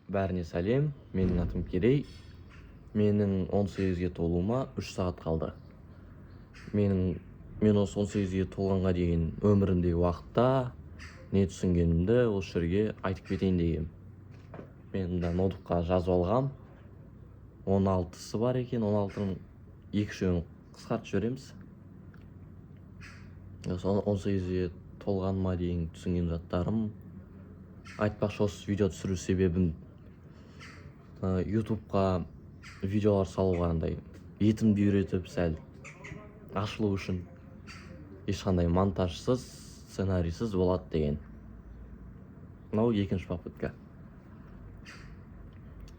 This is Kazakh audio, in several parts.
Бәріне сәлем, менің атым Керей. Менің 18-ге толуыма 3 сағат қалды. Мен осы 18-ге толғанға дейін өмірімдегі уақытта не түсінгенімді осы жерге айтып кетейін дегенмін. Мен мында ноутбукқа жазып алғам. 16-сы бар екен, 16-ның 2-шеуін қысқартып жібереміз. Осы 18-ге толғаныма дейін түсінген заттарым. Айтпақшы, осы видео түсіру себебім ютубқа видеолар салуға андай етімді үйретіп сәл ашылу үшін ешқандай монтажсыз, сценарийсіз болады деген. Мынау екінші попытка.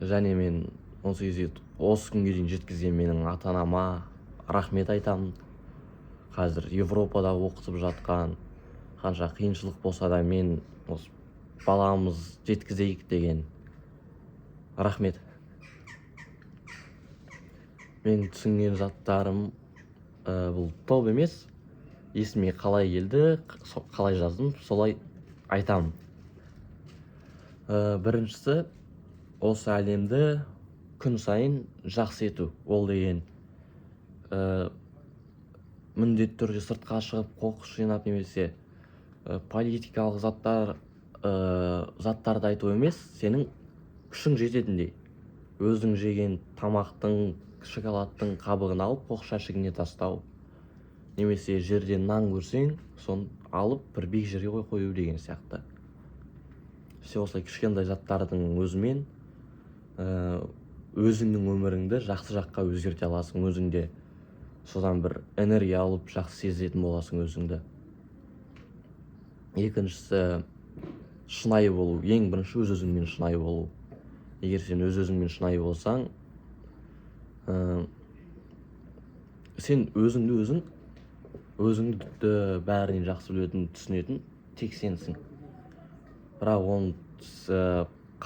Және мен 18-ге осы күнге дейін жеткізген менің ата-анама рахмет айтамын. Қазір Европада оқытып жатқан, қанша қиыншылық болса да мен осы баламыз жеткізейік деген рахмет. Мен түсінген заттарым бұл топ емес, есіме қалай келді, қалай жаздым, солай айтамын. Біріншісі, осы әлемді күн сайын жақсы ету. Ол деген міндетті түрде сыртқа шығып қоқыс жинап немесе политикалық заттарды айту емес, сенің күшің жететіндей. Өзің жеген тамақтың, шоколадтың қабығын алып қоқыс жәшігіне тастау. Немесе жерден нан көрсең, соны алып бір биік жерге қою деген сияқты. Все осылай кішкентай заттардың өзімен өзіңнің өміріңді жақсы жаққа өзгерте аласың. Өзіңде содан бір энергия алып жақсы сезетін боласың өзіңді. Екіншісі, шынайы болу. Ең бірінші өз-өзіңмен шынайы болу. Егер сен өз-өзіңмен шынайы болсаң, сен өзіңді бәрінен жақсы білетін, түсінетін тек сенсің. Бірақ оны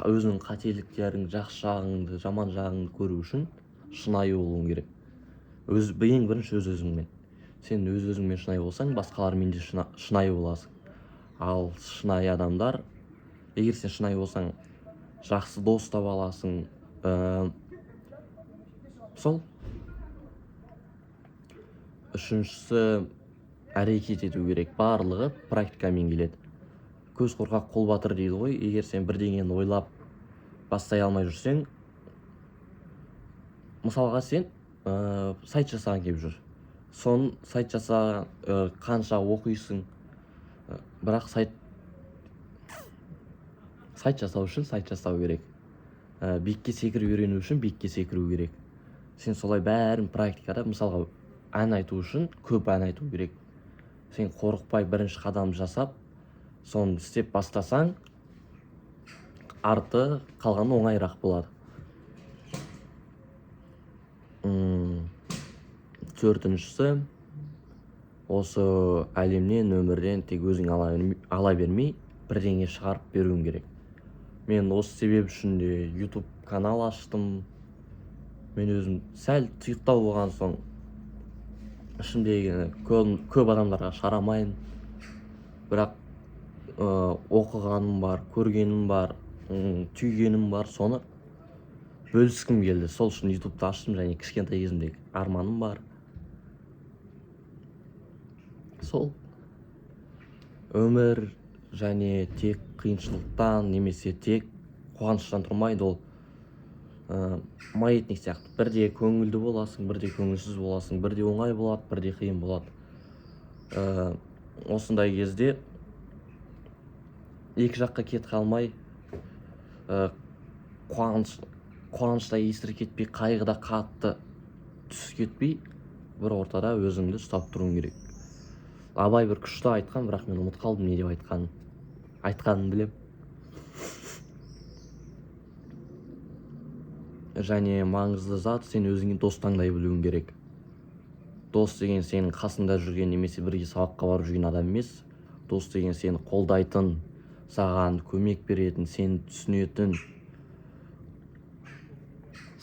өзіңнің қателіктерің, жақсы жағыңды, жаман жағыңды көру үшін шынайы болуың керек. Ең бірінші өз-өзіңмен. Сен өз-өзіңмен шынайы болсаң, басқалармен де шынайы боласың. Ал шынайы адамдар, егер сен шынайы болсаң, жақсы дос таба аласың. Сол. Үшіншісі, әрекет ету керек. Барлығы практикамен келеді. Көз қорқақ қол батыр дейді ғой. Егер сен бірдеңені ойлап бастай алмай жүрсең, мысалға сен сайт жасаған келіп жүр. Соны сайт жасаған қанша оқисың, бірақ сайт жасау үшін сайт жасау керек. Биікке секіру үйрену үшін биікке секіру керек. Сен солай бәрін практикада, мысалға ән айту үшін көп ән айту керек. Сен қорықпай бірінші қадамды жасап, соны істеп бастасаң, арты қалғаны оңайырақ болады. Төртіншісі, осы әлемнен, өмірден тек өзің ала бермей, бірдеңе шығарып беруің керек. Мен осы себеп үшін де YouTube канал аштым. Мен өзім сәл тұйықтау болған соң, ішімдегі көп адамдарға шығарамайын. Бірақ оқығаным бар, көргенім бар, түйгенім бар, соны бөліскім келді. Сол үшін YouTube'ты аштым, және кішкентай кезімдегі арманым бар. Сол. Өмір және тек қиыншылықтан немесе тек қуаныштан тұрмайды. Ол маятник сияқты. Бірде көңілді боласың, бірде көңілсіз боласың, бірде оңай болады, бірде қиын болады. Осындай кезде екі жаққа кет қалмай, қуанышта есір кетпей, қайғыда қатты түс кетпей, бір ортада өзіңді ұстап тұруың керек. Абай бір күшті айтқан, бірақ мен ұмыт қалдым не деп айтқанын білем. Және маңызды зат, сен өзіңе дос таңдай білуің керек. Дос деген сенің қасында жүрген немесе бірге сабаққа барып жүрген адам емес. Дос деген сені қолдайтын, саған көмек беретін, сені түсінетін,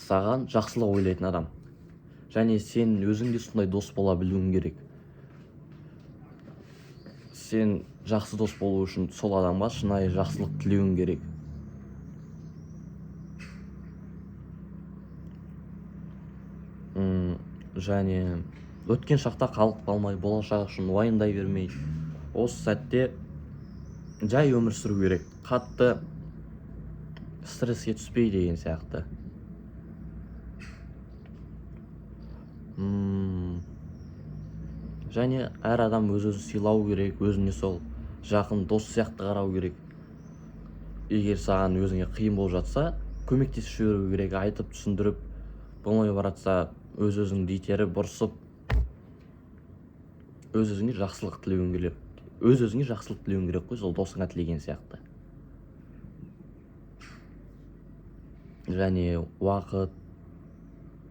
саған жақсылық ойлайтын адам. Және сен өзіңде сондай дос бола білуің керек. Сен жақсы дос болу үшін сол адамға шынайы жақсылық тілеуің керек. және өткен шақта қалып қалмай, болашақ үшін уайымдай бермей, осы сәтте жай өмір сүру керек, қатты стресске түспей деген сияқты. Және әр адам өз-өзін сыйлау керек, өзіне сол жақын дос сияқты қарау керек. Егер саған өзіңе қиын болып жатса, көмектесіп жіберу керек, айтып түсіндіріп, болмай баратса өз-өзіңді итеріп, бұрсып, өз-өзіңе жақсылық тілеуің керек. Өз-өзіңе жақсылық тілеуің керек қой, сол досыңа тілеген сияқты. Және уақыт,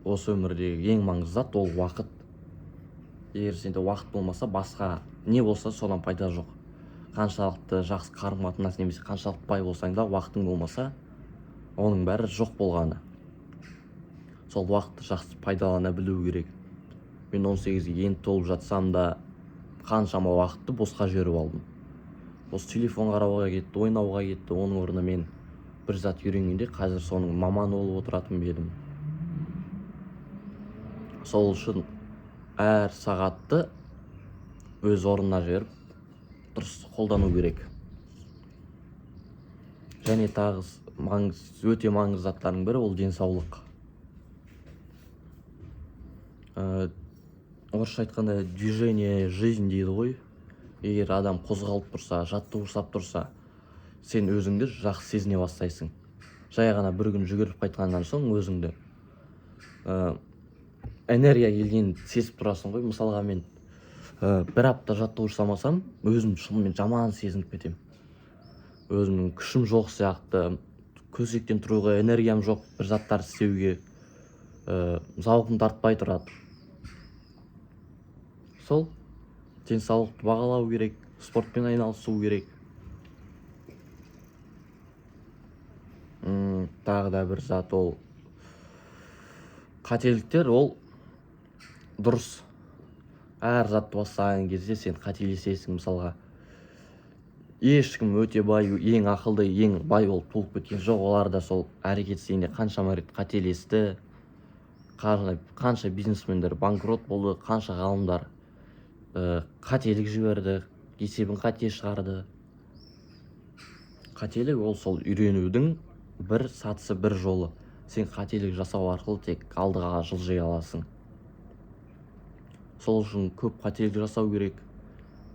осы өмірдегі ең маңызды зат ол уақыт. Егер сенде уақыт болмаса, басқа не болса содан пайда жоқ. Қаншалықты жақсы қарым-қатынас немесе қаншалықты бай болсаң да, уақытың болмаса, оның бәрі жоқ болғаны. Сол уақытты жақсы пайдалана білу керек. Мен 18-ге енді толып жатсам да, қаншама уақытты босқа жіберіп алдым. Осы телефон қарауға кетті, ойнауға кетті. Оның орнына мен бір зат үйренгенде, қазір соның маманы болып отыратын едім. Сол үшін әр сағатты өз орнына жіберіп, дұрыс қолдану керек. Және тағы өте маңызды заттардың бірі ол денсаулық. Орысша айтқанда движение жизнь дейді ғой. Егер адам қозғалып тұрса, жаттығу жасап тұрса, сен өзіңді жақсы сезіне бастайсың. Жай ғана бір күн жүгіріп қайтқаннан соң өзіңді энергия келгенін сезіп тұрасың ғой. Мысалға мен бір апта жаттығу жасамасам, өзімді шынымен жаман сезініп кетемін. Өзімнің күшім жоқ сияқты, көсектен тұруға энергиям жоқ, бір заттар істеуге зауқым тартпай тұрады. Сол денсаулықты бағалау керек, спортпен айналысу керек. Тағы да бір зат ол қателіктер, ол дұрыс. Әр затты бастаған кезде сен қателесесің. Мысалға, ешкім өте бай, ең ақылды, ең бай болып туылып кеткен жоқ. Олар да сол әрекет істегенде қаншама рет қателесті. Қанша бизнесмендер банкрот болды, қанша ғалымдар қателік жіберді, есебін қате шығарды. Қателік ол сол үйренудің бір сатысы, бір жолы. Сен қателік жасау арқылы тек алдыға жылжи аласың. Сол үшін көп қателік жасау керек.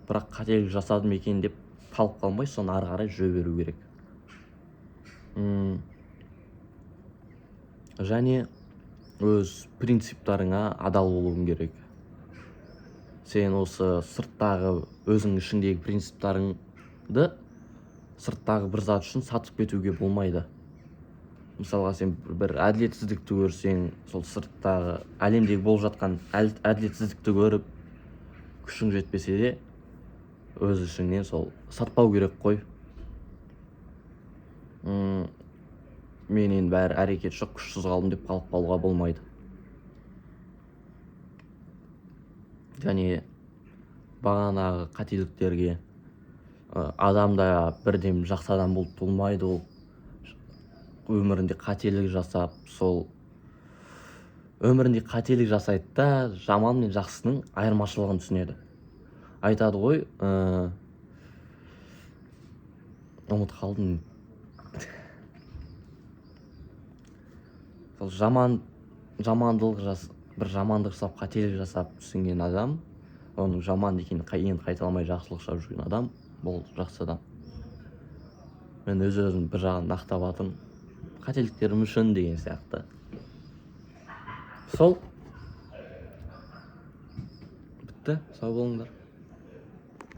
Бірақ қателік жасадым екен деп қалып қалмай, соны ары қарай жүре беру керек. Және өз принциптарыңа адал болуың керек. Сен осы сырттағы, өзің ішіңдегі принциптарыңды сырттағы бір зат үшін сатып кетуге болмайды. Мысалға, сен бір әділетсіздікті көрсең, сол сырттағы әлемдегі болып жатқан әділетсіздікті көріп, күшің жетпесе де, өз ішіңнен сол сатпау керек қой. Менен бәрі әрекет жоқ, күшсіз қалдым деп қалып қалуға болмайды. Және бағанағы қателіктерге адамда бірден жақсы адам болып туылмайды. Ол өмірінде қателік жасап, сол өмірінде қателік жасайды да, жаман мен жақсының айырмашылығын түсінеді. Айтады ғой, ұмыт қалдым. Сол бір жамандық жасап, қателік жасап түсінген адам, оның жаман екенін енді қайталамай жақсылық жасап жүрген адам, бұл жақсы адам. Мен өз-өзім бір жағын ақтап атым, қателіктерім үшін деген сияқты. Сол. Бітті, сау болыңдар.